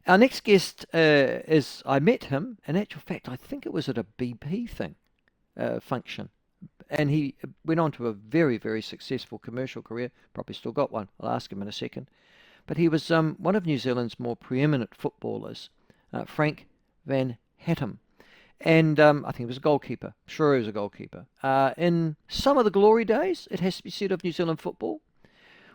Our next guest I met him, in actual fact, I think it was at a BP function. And he went on to a very, very successful commercial career. Probably still got one. I'll ask him in a second. But he was one of New Zealand's more preeminent footballers, Frank van Hattum. And I think he was a goalkeeper. Sure, he was a goalkeeper. In some of the glory days, it has to be said, of New Zealand football,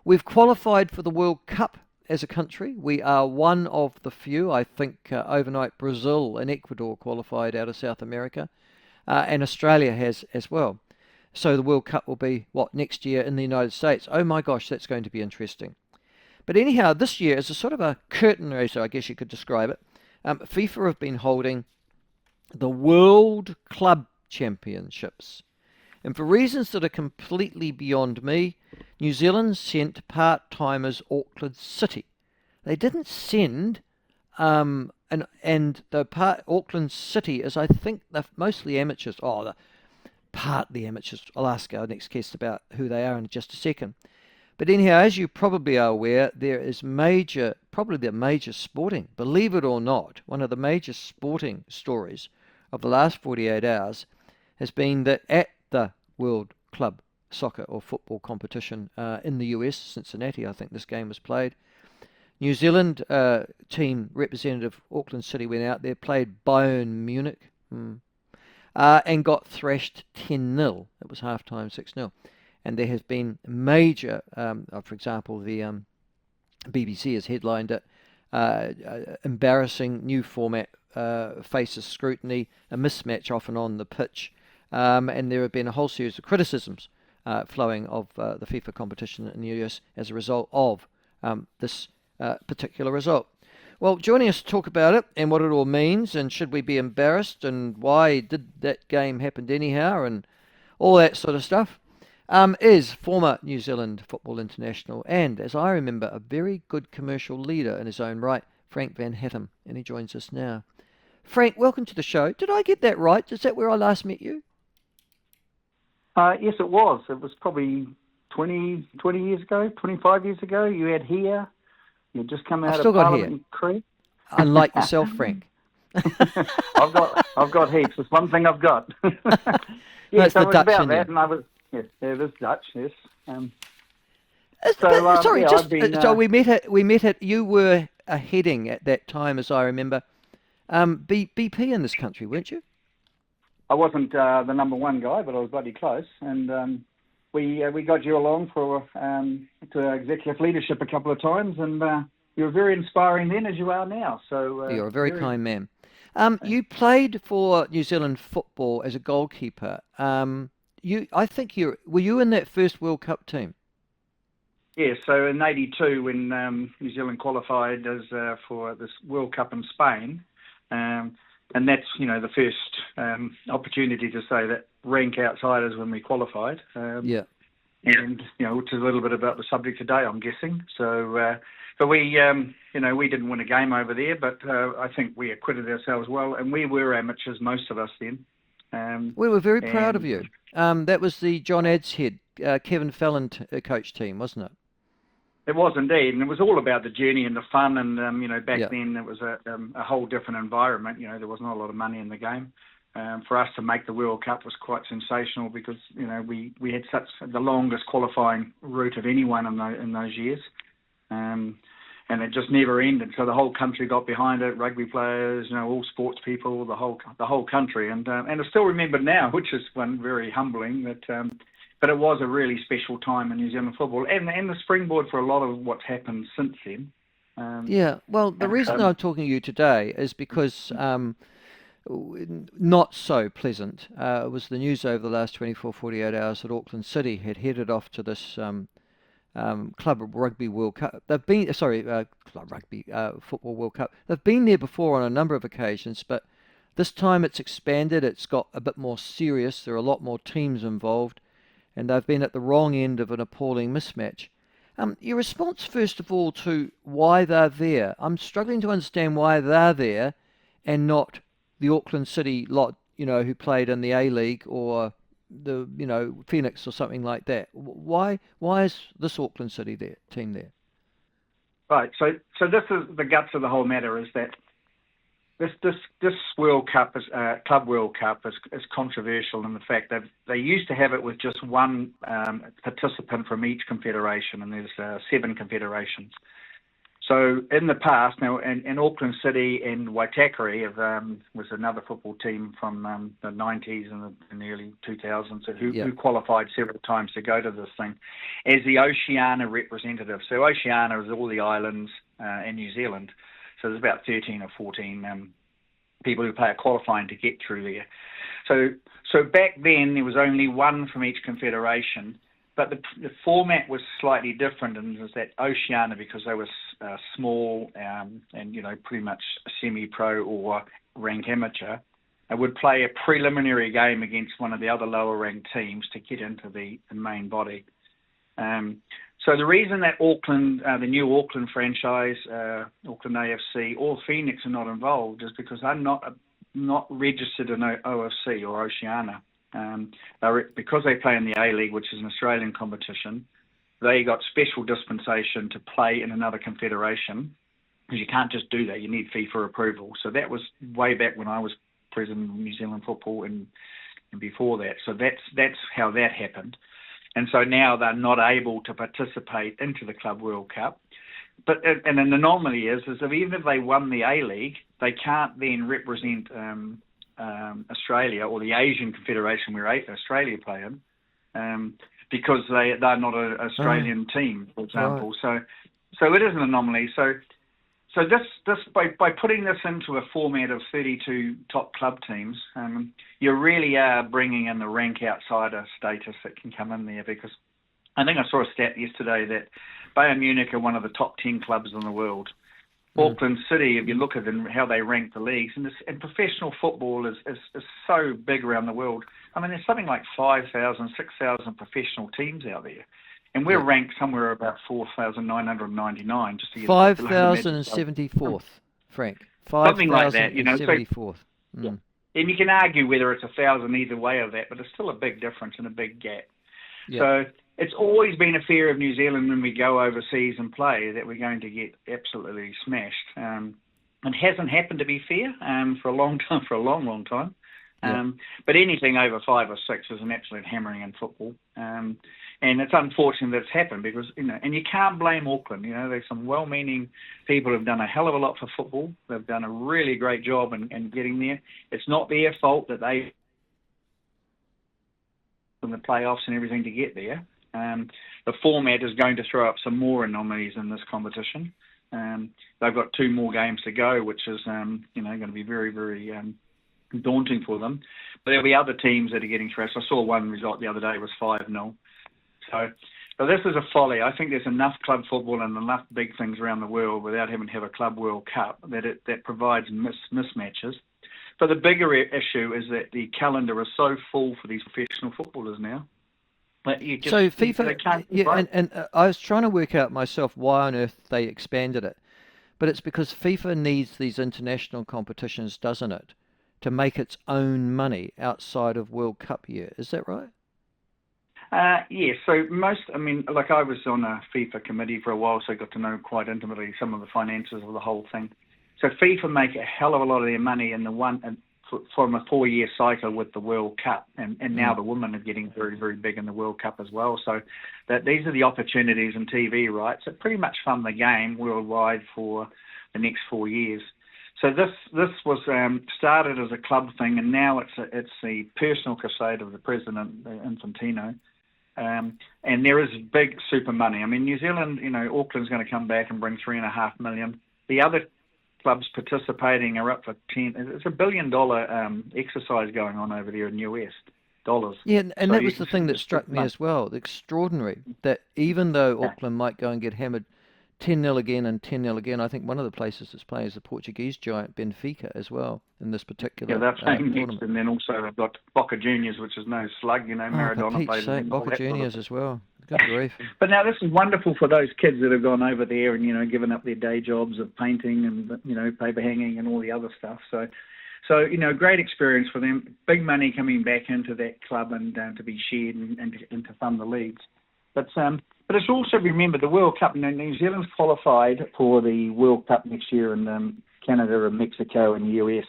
we've qualified for the World Cup as a country. We are one of the few. I think overnight Brazil and Ecuador qualified out of South America, and Australia has as well. So the World Cup will be, what, next year in the United States. Oh my gosh, that's going to be interesting. But anyhow, this year is a sort of a curtain raiser, I guess you could describe it. FIFA have been holding the World Club Championships. And for reasons that are completely beyond me, New Zealand sent part-timers Auckland City. They didn't send, and Auckland City is, I think, they're mostly amateurs. Partly amateurs. I'll ask our next guest about who they are in just a second. But anyhow, as you probably are aware, there is probably the major sporting, believe it or not, one of the major sporting stories of the last 48 hours has been that at the World Club Soccer or Football competition in the US, Cincinnati, I think this game was played. New Zealand team representative Auckland City went out there, played Bayern Munich, and got thrashed 10-0. It was half-time 6-0. And there has been major, for example, the BBC has headlined it, embarrassing new format faces scrutiny, a mismatch off and on the pitch. And there have been a whole series of criticisms flowing of the FIFA competition in the US as a result of this particular result. Well, joining us to talk about it and what it all means, and should we be embarrassed, and why did that game happen anyhow, and all that sort of stuff, is former New Zealand football international and, as I remember, a very good commercial leader in his own right, Frank van Hattum, and he joins us now. Frank, welcome to the show. Did I get that right? Is that where I last met you? Yes, it was. It was probably 20 years ago, 25 years ago. You had hair. You'd just come out of Parliament Creek. Unlike yourself, Frank. I've got heaps. It's one thing I've got. That's so the it was Dutch about in that, you. and I was it is Dutch. Yes. So we met at. You were heading at that time, as I remember, BP in this country, weren't you? I wasn't the number one guy, but I was bloody close, and we got you along to executive leadership a couple of times, and you were very inspiring then, as you are now. So you're a very kind man. You played for New Zealand football as a goalkeeper. Were you in that first World Cup team? Yeah, so in '82, when New Zealand qualified for this World Cup in Spain, and that's the first opportunity to say that rank outsiders when we qualified. Yeah. And which is a little bit about the subject today, I'm guessing. So, but we didn't win a game over there, but I think we acquitted ourselves well, and we were amateurs, most of us then. We were very proud of you. That was the John Adshead, Kevin Fallon coach team, wasn't it? It was indeed, and it was all about the journey and the fun. And back then it was a whole different environment. There was not a lot of money in the game. For us to make the World Cup was quite sensational because we had the longest qualifying route of anyone in those years, and it just never ended. So the whole country got behind it. Rugby players, all sports people, the whole country, and it's still remembered now, which is one very humbling that. But it was a really special time in New Zealand football, and the springboard for a lot of what's happened since then. Well, the reason I'm talking to you today is because not so pleasant. It was the news over the last 24, 48 hours that Auckland City had headed off to this Club Rugby World Cup. They've been, Club Rugby Football World Cup. They've been there before on a number of occasions, but this time it's expanded. It's got a bit more serious. There are a lot more teams involved, and they've been at the wrong end of an appalling mismatch. Your response, first of all, to why they're there. I'm struggling to understand why they're there and not the Auckland City lot, who played in the A-League or the, Phoenix or something like that. Why is this Auckland City team there? Right. So this is the guts of the whole matter, is that this World Cup is Club World Cup is controversial in the fact that they used to have it with just one participant from each confederation, and there's 7 confederations. So in the past, now in Auckland City and Waitakere was another football team from the 90s and the early 2000s who qualified several times to go to this thing as the Oceania representative. So Oceania is all the islands in New Zealand. So there's about 13 or 14 people who play a qualifying to get through there. So back then there was only one from each confederation. But the format was slightly different, and it was that Oceania, because they were small and pretty much semi-pro or rank amateur, would play a preliminary game against one of the other lower-ranked teams to get into the main body. So the reason that Auckland, the new Auckland franchise, Auckland AFC, or Phoenix are not involved is because they're not registered in OFC or Oceania. Because they play in the A-League, which is an Australian competition, they got special dispensation to play in another confederation, because you can't just do that. You need FIFA approval. So that was way back when I was president of New Zealand football and before that. So that's how that happened. And so now they're not able to participate into the Club World Cup. But and an anomaly is that even if they won the A-League, they can't then represent Australia or the Asian Confederation where Australia play in, because they're not an Australian team, for example. Right. So it is an anomaly. So this by putting this into a format of 32 top club teams, you really are bringing in the rank outsider status that can come in there, because I think I saw a stat yesterday that Bayern Munich are one of the top 10 clubs in the world. Auckland City, if you look at them, how they rank the leagues, and professional football is so big around the world. I mean, there's something like 5,000, 6,000 professional teams out there. And we're ranked somewhere about 4,999. Just to get 5,074th, Frank. Something like that, 5,074th. Yeah. And you can argue whether it's 1,000 either way of that, but it's still a big difference and a big gap. Yeah. So it's always been a fear of New Zealand when we go overseas and play that we're going to get absolutely smashed. It hasn't happened, to be fair, for a long time, long time. Yeah. But anything over 5 or 6 is an absolute hammering in football. And it's unfortunate that it's happened because, and you can't blame Auckland. There's some well-meaning people who've done a hell of a lot for football. They've done a really great job in getting there. It's not their fault that they in the playoffs and everything to get there. The format is going to throw up some more anomalies in this competition. They've got 2 more games to go, which is, going to be very, very daunting for them. But there'll be other teams that are getting thrashed. I saw one result the other day was 5-0. So this is a folly. I think there's enough club football and enough big things around the world without having to have a Club World Cup that provides mismatches. But the bigger issue is that the calendar is so full for these professional footballers now. So FIFA, and I was trying to work out myself why on earth they expanded it. But it's because FIFA needs these international competitions, doesn't it, to make its own money outside of World Cup year. Is that right? Yes. So I was on a FIFA committee for a while, so I got to know quite intimately some of the finances of the whole thing. So FIFA make a hell of a lot of their money in from a 4-year cycle with the World Cup, and now the women are getting very, very big in the World Cup as well. So that these are the opportunities in TV rights that pretty much fund the game worldwide for the next 4 years. So this was started as a club thing, and now it's the personal crusade of the president, Infantino. And there is big super money. I mean, New Zealand, Auckland's going to come back and bring $3.5 million. The other clubs participating are up for 10. It's $1 billion exercise going on over there in US dollars. Yeah, and that was the thing that struck me as well. Extraordinary that even though Auckland might go and get hammered 10-0 again and 10-0 again, I think one of the places that's playing is the Portuguese giant Benfica as well in this particular they're playing tournament. Next, and then also I've got Boca Juniors, which is no slug, Maradona played. Boca Juniors as well. Good grief. But now this is wonderful for those kids that have gone over there and, given up their day jobs of painting and, paper hanging and all the other stuff. So great experience for them. Big money coming back into that club and to be shared and to fund the leagues. But But it's also, remember, the World Cup. New Zealand's qualified for the World Cup next year in Canada and Mexico and the US.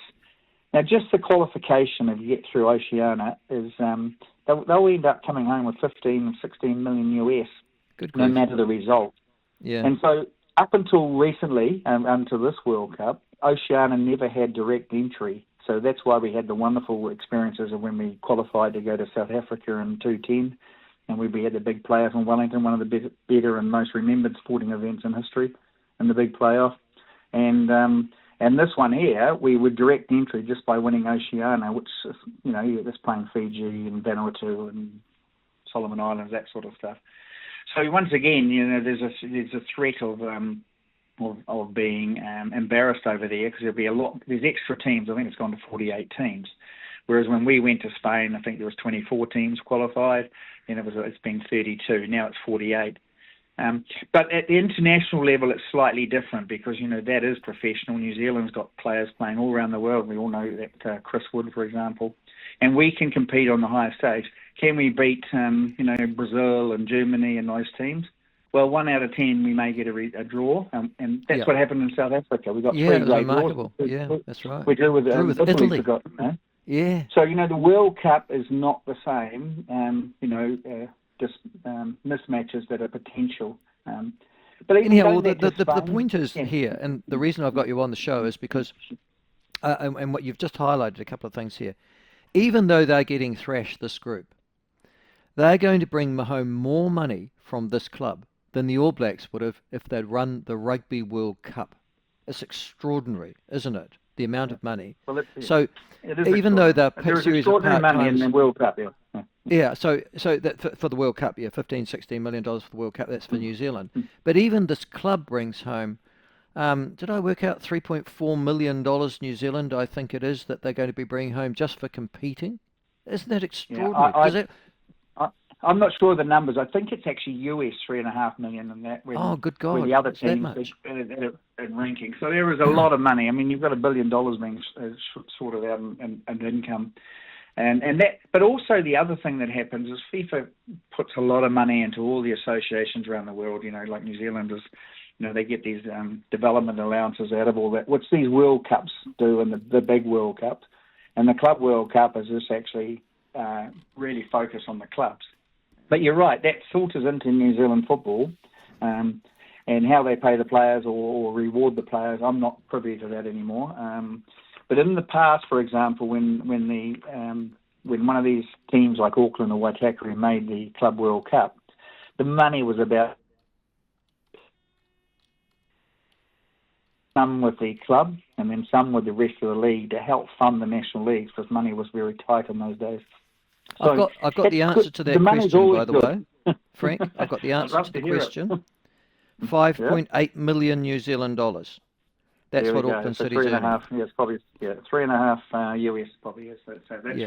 Now, just the qualification if you get through Oceania is they'll end up coming home with 15 and 16 million US, no matter the result. Yeah. And so up until recently, until this World Cup, Oceania never had direct entry. So that's why we had the wonderful experiences of when we qualified to go to South Africa in 2010, and we had the big playoff in Wellington, one of the better and most remembered sporting events in history, in the big playoff. And this one here, we were direct entry just by winning Oceania, which, that's playing Fiji and Vanuatu and Solomon Islands, that sort of stuff. So once again, there's a threat of being embarrassed over there, because there's extra teams. I think it's gone to 48 teams. Whereas when we went to Spain, I think there was 24 teams qualified, and it's been 32. Now it's 48. But at the international level, it's slightly different because, that is professional. New Zealand's got players playing all around the world. We all know that Chris Wood, for example. And we can compete on the highest stage. Can we beat, Brazil and Germany and those teams? Well, 1 out of 10, we may get a draw. And that's what happened in South Africa. We got 3 great remarkable. draws. Yeah, that's right. We drew with Italy. Yeah. So, the World Cup is not the same, just mismatches that are potential. But anyhow, the point is here, and the reason I've got you on the show is because, and what you've just highlighted a couple of things here, even though they're getting thrashed, this group, they're going to bring home more money from this club than the All Blacks would have if they'd run the Rugby World Cup. It's extraordinary, isn't it? The amount of money. Well, so even though they're series of money in the World Cup, yeah, so that for the World Cup, $15-16 million for the World Cup. That's for New Zealand. But even this club brings home, did I work out $3.4 million New Zealand? I think it is that they're going to be bringing home just for competing. Isn't that extraordinary? I'm not sure of the numbers. I think it's actually US $3.5 million, and that. Good God! The other teams in ranking. So there is a lot of money. I mean, you've got $1 billion being sorted out in income. And that, but also the other thing that happens is FIFA puts a lot of money into all the associations around the world. Like New Zealanders, they get these development allowances out of all that, which these World Cups do, and the big World Cups. And the Club World Cup is just actually really focus on the clubs. But you're right, that filters into New Zealand football, and how they pay the players or reward the players. I'm not privy to that anymore. But in the past, for example, when one of these teams like Auckland or Waitakere made the Club World Cup, the money was about some with the club and then some with the rest of the league to help fund the national leagues, because money was very tight in those days. So I've got the answer to that question, by the way, Frank. I've got the answer to the question. $5.8 million New Zealand dollars. That's what Auckland City's earning. Yeah, it's probably 3.5 US probably is. So that's right.